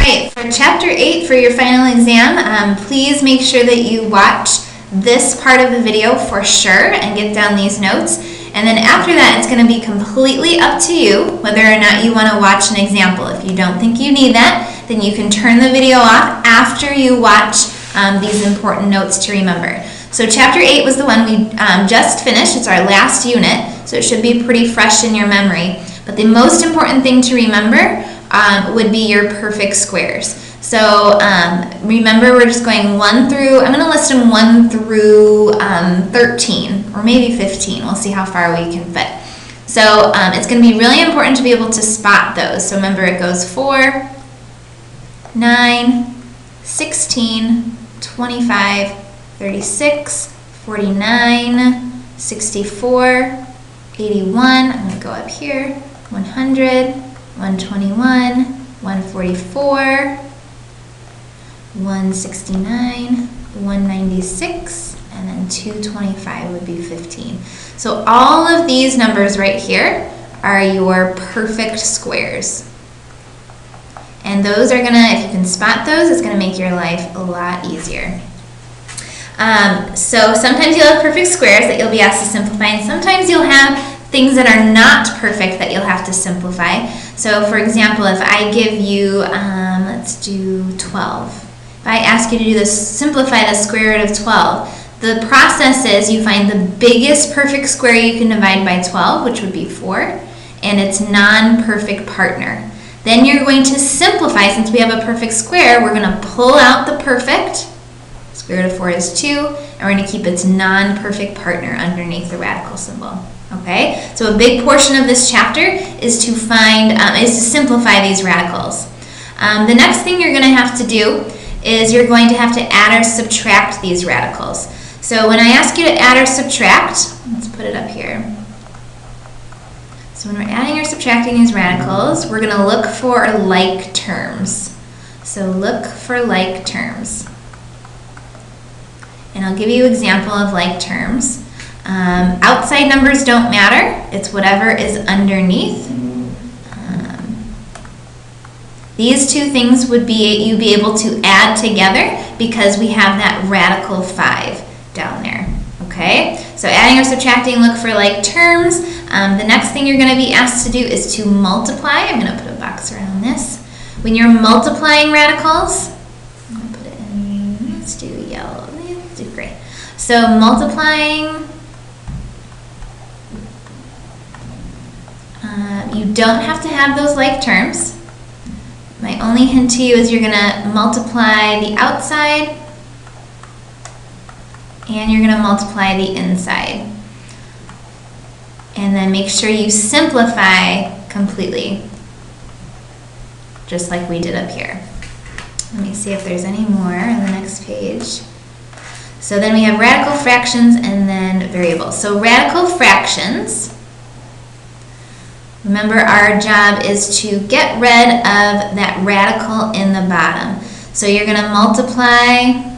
right, for Chapter 8 for your final exam, please make sure that you watch this part of the video for sure and get down these notes. And then after that, it's going to be completely up to you whether or not you want to watch an example. If you don't think you need that, then you can turn the video off after you watch these important notes to remember. So Chapter 8 was the one we just finished. It's our last unit, so it should be pretty fresh in your memory. But the most important thing to remember would be your perfect squares. So remember, we're just going 1 through, I'm going to list them 1 through 13, or maybe 15. We'll see how far we can fit. So it's going to be really important to be able to spot those. So remember, it goes 4, 9, 16, 25, 36, 49, 64, 81, I'm going to go up here, 100, 121, 144, 169, 196, and then 225 would be 15. So all of these numbers right here are your perfect squares. And those are going to, if you can spot those, it's going to make your life a lot easier. So sometimes you'll have perfect squares that you'll be asked to simplify, and sometimes you'll have things that are not perfect that you'll have to simplify. So for example, if I give you, let's do 12. If I ask you to do this, simplify the square root of 12, the process is you find the biggest perfect square you can divide by 12, which would be 4, and its non-perfect partner. Then you're going to simplify. Since we have a perfect square, we're going to pull out the perfect. Square root of 4 is 2, and we're going to keep its non-perfect partner underneath the radical symbol. Okay, so a big portion of this chapter is to simplify these radicals. The next thing you're going to have to do is you're going to have to add or subtract these radicals. So when I ask you to add or subtract, let's put it up here. So when we're adding or subtracting these radicals, we're going to look for like terms. So look for like terms. And I'll give you an example of like terms. Outside numbers don't matter. It's whatever is underneath. These two things would be you'd be able to add together because we have that radical 5 down there. Okay, so adding or subtracting, look for like terms. The next thing you're going to be asked to do is to multiply. I'm going to put a box around this. When you're multiplying radicals, I'm going to put it in, let's do yellow, let's do gray. So multiplying, you don't have to have those like terms. My only hint to you is you're going to multiply the outside and you're going to multiply the inside. And then make sure you simplify completely, just like we did up here. Let me see if there's any more on the next page. So then we have radical fractions and then variables. So radical fractions, remember, our job is to get rid of that radical in the bottom. So you're going to multiply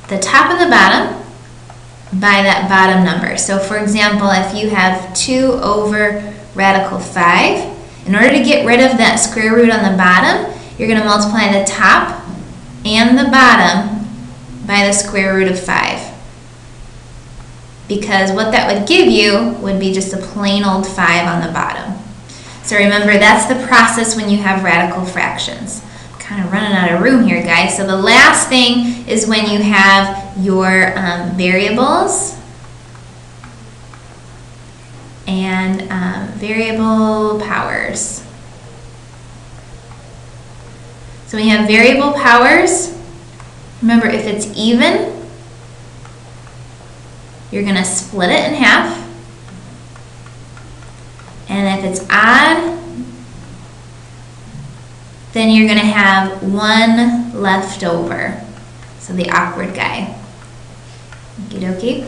the top and the bottom by that bottom number. So for example, if you have 2 over radical 5, in order to get rid of that square root on the bottom, you're going to multiply the top and the bottom by the square root of 5. Because what that would give you would be just a plain old 5 on the bottom. So remember, that's the process when you have radical fractions. I'm kind of running out of room here, guys. So the last thing is when you have your variables and variable powers. So when you have variable powers, remember, if it's even, you're going to split it in half. And if it's odd, then you're going to have 1 left over. So the awkward guy. Okie dokie.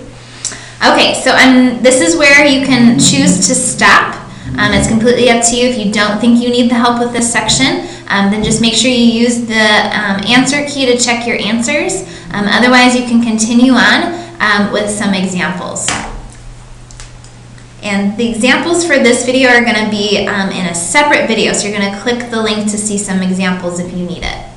Okay, so this is where you can choose to stop. It's completely up to you. If you don't think you need the help with this section, then just make sure you use the answer key to check your answers. Otherwise, you can continue on with some examples. And the examples for this video are going to be in a separate video, so you're going to click the link to see some examples if you need it.